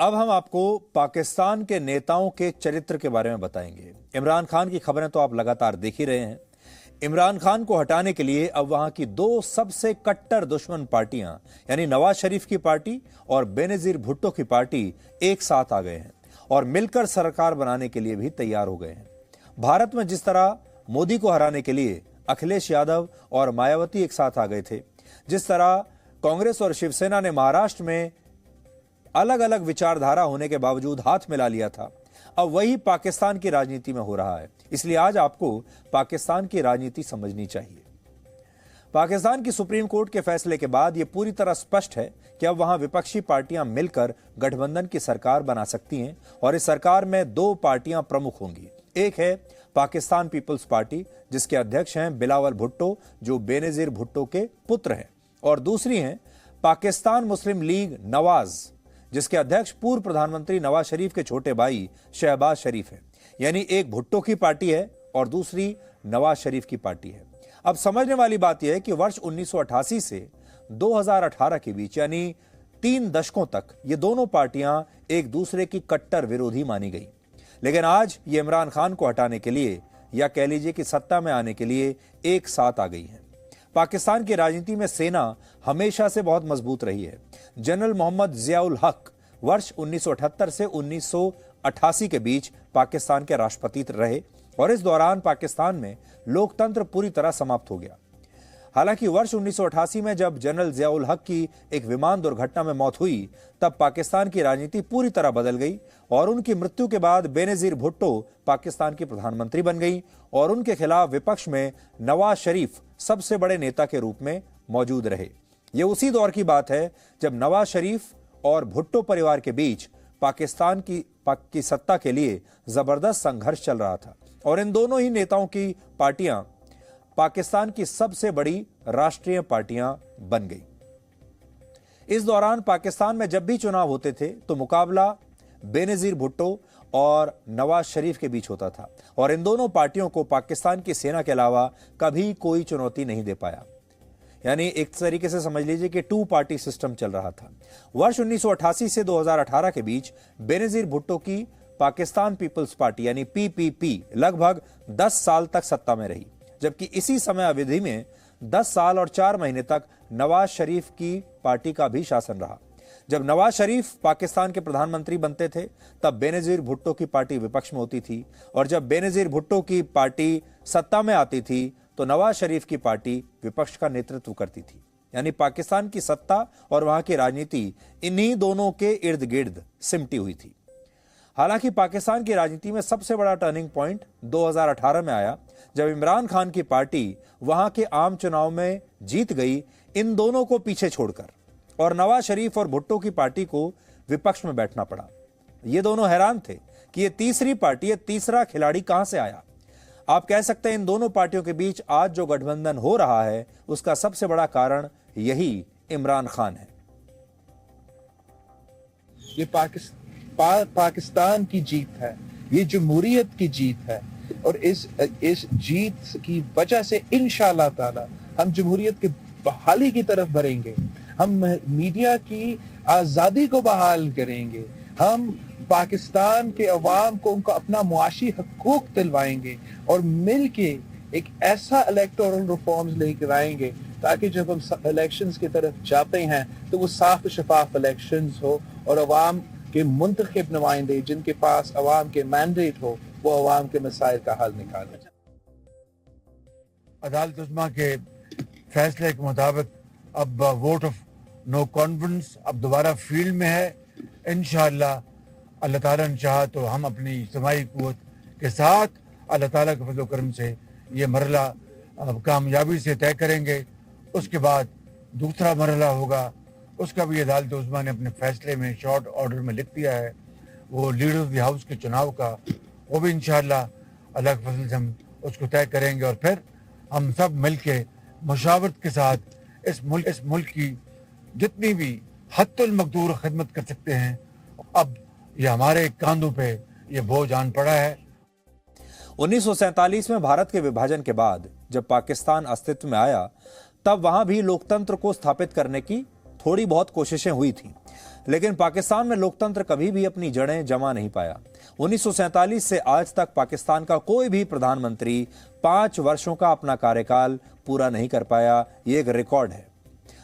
अब हम आपको पाकिस्तान के नेताओं के चरित्र के बारे में बताएंगे। इमरान खान की खबरें तो आप लगातार देख ही रहे हैं। इमरान खान को हटाने के लिए अब वहां की दो सबसे कट्टर दुश्मन पार्टियां यानी नवाज शरीफ की पार्टी और बेनजीर भुट्टो की पार्टी एक साथ आ गए हैं और मिलकर सरकार बनाने के लिए भी तैयार हो गए हैं। भारत में जिस तरह मोदी को हराने के लिए अखिलेश यादव और मायावती एक साथ आ गए थे, जिस तरह कांग्रेस और शिवसेना ने महाराष्ट्र में अलग अलग विचारधारा होने के बावजूद हाथ मिला लिया था, अब वही पाकिस्तान की राजनीति में हो रहा है। इसलिए आज आपको पाकिस्तान की राजनीति समझनी चाहिए। पाकिस्तान की सुप्रीम कोर्ट के फैसले के बाद यह पूरी तरह स्पष्ट है कि अब वहां विपक्षी पार्टियां मिलकर गठबंधन की सरकार बना सकती हैं और इस सरकार में दो पार्टियां प्रमुख होंगी। एक है पाकिस्तान पीपल्स पार्टी, जिसके अध्यक्ष हैं बिलावल भुट्टो, जो बेनजीर भुट्टो के पुत्र हैं, और दूसरी है पाकिस्तान मुस्लिम लीग नवाज, जिसके अध्यक्ष पूर्व प्रधानमंत्री नवाज शरीफ के छोटे भाई शहबाज शरीफ हैं। यानी एक भुट्टो की पार्टी है और दूसरी नवाज शरीफ की पार्टी है। अब समझने वाली बात यह है कि वर्ष 1988 से 2018 के बीच यानी 3 दशकों तक ये दोनों पार्टियां एक दूसरे की कट्टर विरोधी मानी गई, लेकिन आज ये इमरान खान को हटाने के लिए या कह लीजिए कि सत्ता में आने के लिए एक साथ आ गई हैं। पाकिस्तान की राजनीति में सेना हमेशा से बहुत मजबूत रही है। जनरल मोहम्मद जियाउल हक वर्ष 1978 से 1988 के बीच पाकिस्तान के राष्ट्रपति रहे और इस दौरान पाकिस्तान में लोकतंत्र पूरी तरह समाप्त हो गया। हालांकि वर्ष 1988 में जब जनरल जियाउल हक की एक विमान दुर्घटना में मौत हुई, तब पाकिस्तान की राजनीति पूरी तरह बदल गई और उनकी मृत्यु के बाद बेनजीर भुट्टो पाकिस्तान की प्रधानमंत्री बन गई और उनके खिलाफ विपक्ष में नवाज शरीफ सबसे बड़े नेता के रूप में मौजूद रहे। यह उसी दौर की बात है जब नवाज शरीफ और भुट्टो परिवार के बीच पाकिस्तान की सत्ता के लिए जबरदस्त संघर्ष चल रहा था और इन दोनों ही नेताओं की पार्टियां पाकिस्तान की सबसे बड़ी राष्ट्रीय पार्टियां बन गई। इस दौरान पाकिस्तान में जब भी चुनाव होते थे तो मुकाबला बेनजीर भुट्टो और नवाज शरीफ के बीच होता था और इन दोनों पार्टियों को पाकिस्तान की सेना के अलावा कभी कोई चुनौती नहीं दे पाया। यानी एक तरीके से समझ लीजिए कि 2 पार्टी सिस्टम चल रहा था। वर्ष 1988 से 2018 के बीच बेनजीर भुट्टो की पाकिस्तान पीपल्स पार्टी यानी पीपीपी लगभग 10 साल तक सत्ता में रही, जबकि इसी समय अवधि में 10 साल और 4 महीने तक नवाज शरीफ की पार्टी का भी शासन रहा। जब नवाज शरीफ पाकिस्तान के प्रधानमंत्री बनते थे तब बेनजीर भुट्टो की पार्टी विपक्ष में होती थी और जब बेनजीर भुट्टो की पार्टी सत्ता में आती थी तो नवाज शरीफ की पार्टी विपक्ष का नेतृत्व करती थी। यानी पाकिस्तान की सत्ता और वहां की राजनीति इन्हीं दोनों के इर्द गिर्द सिमटी हुई थी। हालांकि पाकिस्तान की राजनीति में सबसे बड़ा टर्निंग पॉइंट 2018 में आया जब इमरान खान की पार्टी वहां के आम चुनाव में जीत गई, इन दोनों को पीछे छोड़कर, और नवाज शरीफ और भुट्टो की पार्टी को विपक्ष में बैठना पड़ा। ये दोनों हैरान थे कि ये तीसरी पार्टी, ये तीसरा खिलाड़ी कहां से आया। आप कह सकते हैं इन दोनों पार्टियों के बीच आज जो गठबंधन हो रहा है उसका सबसे बड़ा कारण यही इमरान खान है। ये पाकिस्तान की जीत है, ये जमहूरियत की जीत है और इस जीत की वजह से इंशाअल्लाह ताला हम जमहूरियत की बहाली की तरफ बढ़ेंगे। हम मीडिया की आजादी को बहाल करेंगे। हम पाकिस्तान के अवाम को उनका अपना मुआशी हकूक दिलवाएंगे और मिलके एक ऐसा इलेक्टोरल रिफॉर्म्स लेकर आएंगे ताकि जब हम इलेक्शंस की तरफ जाते हैं तो वो साफ शफाफ इलेक्शंस हो और अवाम के मुंतखब नुमाइंदे जिनके पास अवाम के मैंडेट हो वो अवाम के मसाइल का हल निकालें। अदालत उस्मा के फैसले के मुताबिक अब वोट ऑफ नो कॉन्फिडेंस अब दोबारा फील्ड में है। इंशाअल्लाह अल्लाह ताला ने चाहा तो हम अपनी इज्तिमाई कुव्वत के साथ अल्लाह ताला के फज़ल करम से ये मरला कामयाबी से तय करेंगे। उसके बाद दूसरा मरला होगा, उसका भी अदालत उस्मा ने अपने फैसले में शॉर्ट ऑर्डर में लिख दिया है, वो लीडर ऑफ द हाउस के चुनाव का। वो भी इंशाअल्लाह अल्लाह के फजल से हम उसको तय करेंगे और फिर हम सब मिलके मुशावरत के साथ इस मुल्क की जितनी भी हद्दुल मकदूर खिदमत कर सकते हैं। अब ये हमारे कांधों पे ये बोझ आन पड़ा है। 1947 में भारत के विभाजन के बाद जब पाकिस्तान अस्तित्व में आया तब वहां भी लोकतंत्र को स्थापित करने की थोड़ी बहुत कोशिशें हुई थी, लेकिन पाकिस्तान में लोकतंत्र कभी भी अपनी जड़ें जमा नहीं पाया। 1947 से आज तक पाकिस्तान का कोई भी प्रधानमंत्री 5 वर्षों का अपना कार्यकाल पूरा नहीं कर पाया। ये एक रिकॉर्ड है।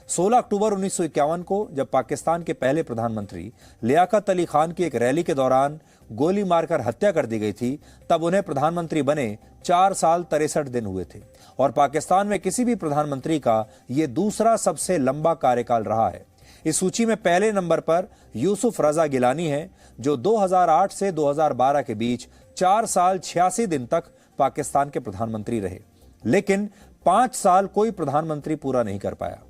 16 अक्टूबर 1951 को जब पाकिस्तान के पहले प्रधानमंत्री लियाकत अली खान की एक रैली के दौरान गोली मारकर हत्या कर दी गई थी, तब उन्हें प्रधानमंत्री बने 4 साल 63 दिन हुए थे और पाकिस्तान में किसी भी प्रधानमंत्री का यह दूसरा सबसे लंबा कार्यकाल रहा है। इस सूची में पहले नंबर पर यूसुफ रजा गिलानी है, जो 2008 से 2012 के बीच 4 साल 86 दिन तक पाकिस्तान के प्रधानमंत्री रहे, लेकिन 5 साल कोई प्रधानमंत्री पूरा नहीं कर पाया।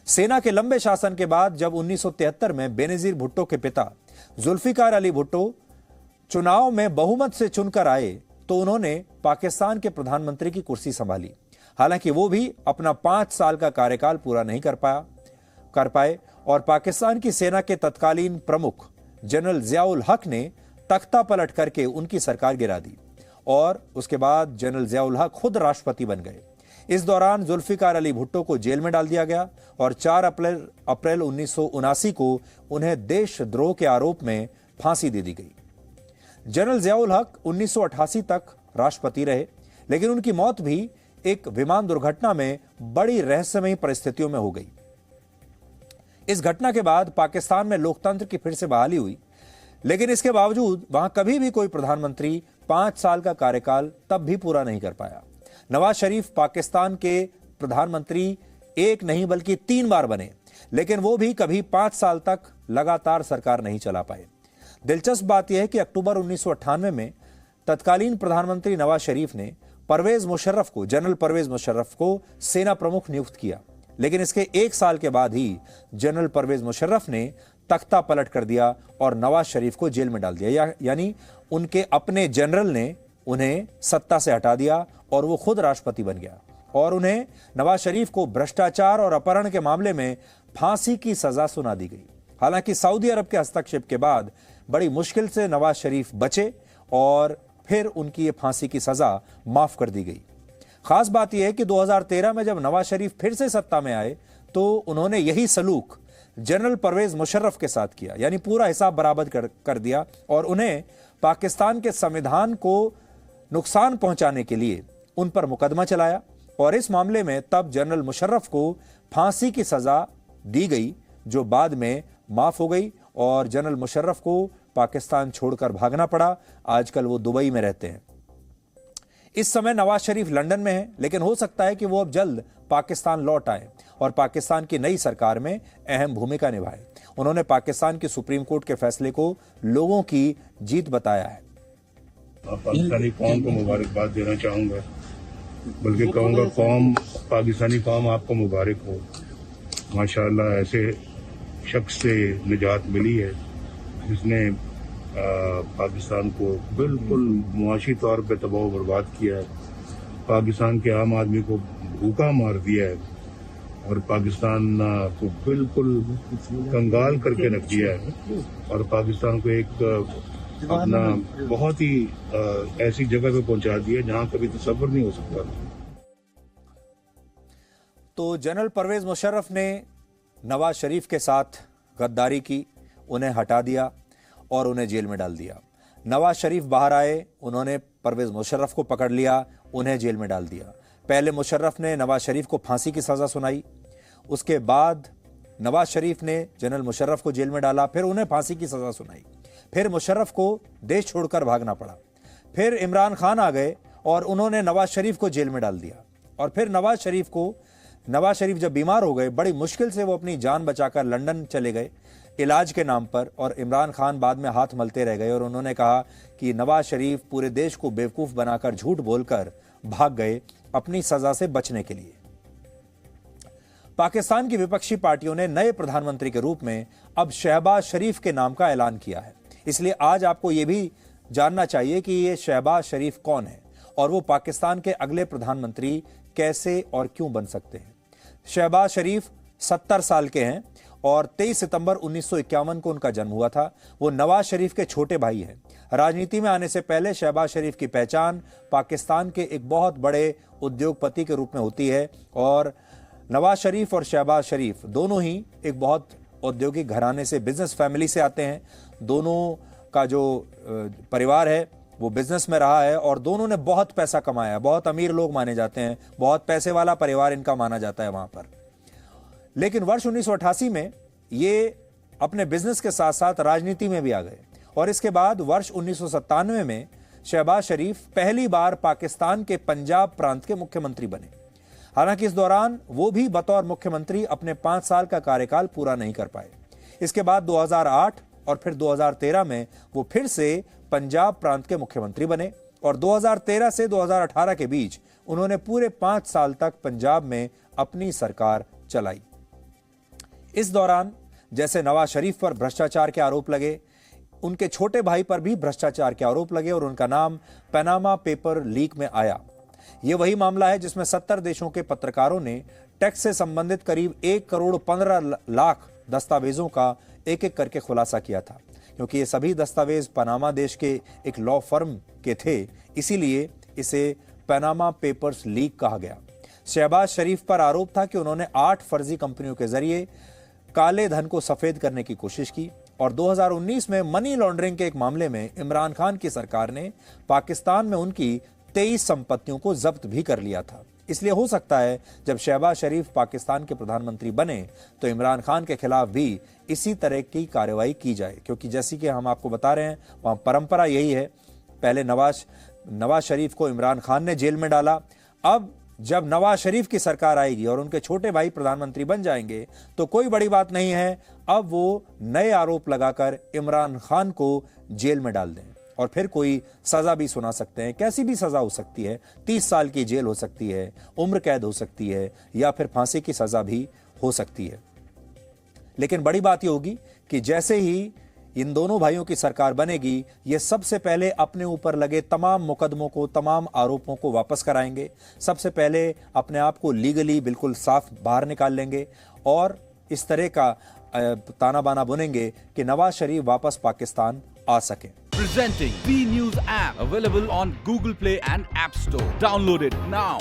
सेना के लंबे शासन के बाद जब 1973 में बेनजीर भुट्टो के पिता जुल्फिकार अली भुट्टो चुनाव में बहुमत से चुनकर आए तो उन्होंने पाकिस्तान के प्रधानमंत्री की कुर्सी संभाली। हालांकि वो भी अपना 5 साल का कार्यकाल पूरा नहीं कर पाए और पाकिस्तान की सेना के तत्कालीन प्रमुख जनरल जियाउल हक ने तख्ता पलट करके उनकी सरकार गिरा दी और उसके बाद जनरल जियाउल हक खुद राष्ट्रपति बन गए। इस दौरान जुल्फिकार अली भुट्टो को जेल में डाल दिया गया और 4 अप्रैल 1979 को उन्हें देशद्रोह के आरोप में फांसी दे दी गई। जनरल जियाउल हक 1988 तक राष्ट्रपति रहे, लेकिन उनकी मौत भी एक विमान दुर्घटना में बड़ी रहस्यमयी परिस्थितियों में हो गई। इस घटना के बाद पाकिस्तान में लोकतंत्र की फिर से बहाली हुई, लेकिन इसके बावजूद वहां कभी भी कोई प्रधानमंत्री 5 साल का कार्यकाल तब भी पूरा नहीं कर पाया। नवाज शरीफ पाकिस्तान के प्रधानमंत्री एक नहीं बल्कि 3 बार बने, लेकिन वो भी कभी 5 साल तक लगातार सरकार नहीं चला पाए। दिलचस्प बात यह है कि अक्टूबर 1998 में तत्कालीन प्रधानमंत्री नवाज शरीफ ने जनरल परवेज मुशर्रफ को सेना प्रमुख नियुक्त किया, लेकिन इसके 1 साल के बाद ही जनरल परवेज मुशर्रफ ने तख्ता पलट कर दिया और नवाज शरीफ को जेल में डाल दिया। यानी उनके अपने जनरल ने उन्हें सत्ता से हटा दिया और वो खुद राष्ट्रपति बन गया और उन्हें नवाज शरीफ को भ्रष्टाचार और अपहरण के मामले में फांसी की सजा सुना दी गई। हालांकि सऊदी अरब के हस्तक्षेप के बाद बड़ी मुश्किल से नवाज शरीफ बचे और फिर उनकी ये फांसी की सजा माफ कर दी गई। खास बात यह है कि 2013 में जब नवाज शरीफ फिर से सत्ता में आए तो उन्होंने यही सलूक जनरल परवेज मुशर्रफ के साथ किया, यानी पूरा हिसाब बराबर कर दिया और उन्हें पाकिस्तान के संविधान को नुकसान पहुंचाने के लिए उन पर मुकदमा चलाया और इस मामले में तब जनरल मुशर्रफ को फांसी की सजा दी गई, जो बाद में माफ हो गई और जनरल मुशर्रफ को पाकिस्तान छोड़कर भागना पड़ा। आजकल वो दुबई में रहते हैं। इस समय नवाज शरीफ लंदन में है, लेकिन हो सकता है कि वो अब जल्द पाकिस्तान लौट आए और पाकिस्तान की नई सरकार में अहम भूमिका निभाए। उन्होंने पाकिस्तान की सुप्रीम कोर्ट के फैसले को लोगों की जीत बताया है। पाकिस्तानी कौम को मुबारकबाद देना चाहूँगा, बल्कि कहूँगा पाकिस्तानी कौम आपको मुबारक हो। माशाअल्लाह ऐसे शख्स से निजात मिली है जिसने पाकिस्तान को बिल्कुल मुआशी तौर पे तबाह बर्बाद किया है, पाकिस्तान के आम आदमी को भूखा मार दिया है और पाकिस्तान को बिल्कुल कंगाल करके रख दिया है और पाकिस्तान को एक अपना बहुत ही ऐसी जगह पे पहुंचा दिया जहां कभी तसव्वुर नहीं हो सकता। तो जनरल परवेज मुशर्रफ ने नवाज शरीफ के साथ गद्दारी की, उन्हें हटा दिया और उन्हें जेल में डाल दिया। नवाज शरीफ बाहर आए, उन्होंने परवेज मुशर्रफ को पकड़ लिया, उन्हें जेल में डाल दिया। पहले मुशर्रफ ने नवाज शरीफ को फांसी की सजा सुनाई, उसके बाद नवाज शरीफ ने जनरल मुशर्रफ को जेल में डाला, फिर उन्हें फांसी की सजा सुनाई, फिर मुशर्रफ को देश छोड़कर भागना पड़ा, फिर इमरान खान आ गए और उन्होंने नवाज शरीफ को जेल में डाल दिया और फिर नवाज शरीफ जब बीमार हो गए, बड़ी मुश्किल से वो अपनी जान बचाकर लंदन चले गए इलाज के नाम पर और इमरान खान बाद में हाथ मलते रह गए और उन्होंने कहा कि नवाज शरीफ पूरे देश को बेवकूफ़ बनाकर झूठ बोलकर भाग गए अपनी सजा से बचने के लिए। पाकिस्तान की विपक्षी पार्टियों ने नए प्रधानमंत्री के रूप में अब शहबाज शरीफ के नाम का ऐलान किया है। इसलिए आज आपको यह भी जानना चाहिए कि ये शहबाज शरीफ कौन है और वो पाकिस्तान के अगले प्रधानमंत्री कैसे और क्यों बन सकते हैं। शहबाज शरीफ 70 साल के हैं और 23 सितंबर 1951 को उनका जन्म हुआ था। वो नवाज शरीफ के छोटे भाई हैं। राजनीति में आने से पहले शहबाज शरीफ की पहचान पाकिस्तान के एक बहुत बड़े उद्योगपति के रूप में होती है और नवाज शरीफ और शहबाज शरीफ दोनों ही एक बहुत औद्योगिक घराने से, बिजनेस फैमिली से आते हैं। दोनों का जो परिवार है वो बिजनेस में रहा है और दोनों ने बहुत पैसा कमाया, बहुत अमीर लोग माने जाते हैं, बहुत पैसे वाला परिवार इनका माना जाता है वहां पर। लेकिन वर्ष 1988 में ये अपने बिजनेस के साथ साथ राजनीति में भी आ गए और इसके बाद वर्ष 1997 में शहबाज शरीफ पहली बार पाकिस्तान के पंजाब प्रांत के मुख्यमंत्री बने। हालांकि इस दौरान वो भी बतौर मुख्यमंत्री अपने 5 साल का कार्यकाल पूरा नहीं कर पाए। इसके बाद 2008 और फिर 2013 में वो फिर से पंजाब प्रांत के मुख्यमंत्री बने और 2013 से 2018 के बीच उन्होंने पूरे 5 साल तक पंजाब में अपनी सरकार चलाई। इस दौरान जैसे नवाज शरीफ पर भ्रष्टाचार के आरोप लगे, उनके छोटे भाई पर भी भ्रष्टाचार के आरोप लगे और उनका नाम पनामा पेपर लीक में आया। यह वही मामला है जिसमें 70 देशों के पत्रकारों ने टैक्स से संबंधित करीब 1 करोड़ 15 लाख दस्तावेजों का एक एक करके खुलासा किया था। क्योंकि ये सभी दस्तावेज पनामा देश के एक लॉ फर्म के थे, इसीलिए इसे पनामा पेपर्स लीक कहा गया। शहबाज शरीफ पर आरोप था कि उन्होंने 8 फर्जी कंपनियों के जरिए काले धन को सफेद करने की कोशिश की और 2019 में मनी लॉन्ड्रिंग के एक मामले में इमरान खान की सरकार ने पाकिस्तान में उनकी 23 संपत्तियों को जब्त भी कर लिया था। इसलिए हो सकता है जब शहबाज शरीफ पाकिस्तान के प्रधानमंत्री बने तो इमरान खान के खिलाफ भी इसी तरह की कार्रवाई की जाए, क्योंकि जैसी कि हम आपको बता रहे हैं वहां परंपरा यही है। पहले नवाज शरीफ को इमरान खान ने जेल में डाला, अब जब नवाज शरीफ की सरकार आएगी और उनके छोटे भाई प्रधानमंत्री बन जाएंगे तो कोई बड़ी बात नहीं है, अब वो नए आरोप लगाकर इमरान खान को जेल में डाल दें और फिर कोई सजा भी सुना सकते हैं। कैसी भी सजा हो सकती है, 30 साल की जेल हो सकती है, उम्र कैद हो सकती है या फिर फांसी की सजा भी हो सकती है। लेकिन बड़ी बात यह होगी कि जैसे ही इन दोनों भाइयों की सरकार बनेगी, ये सबसे पहले अपने ऊपर लगे तमाम मुकदमों को, तमाम आरोपों को वापस कराएंगे। सबसे पहले अपने आप को लीगली बिल्कुल साफ बाहर निकाल लेंगे और इस तरह का ताना बाना बुनेंगे कि नवाज शरीफ वापस पाकिस्तान आ सके। Presenting B News app available on Google Play and App Store. Download it now.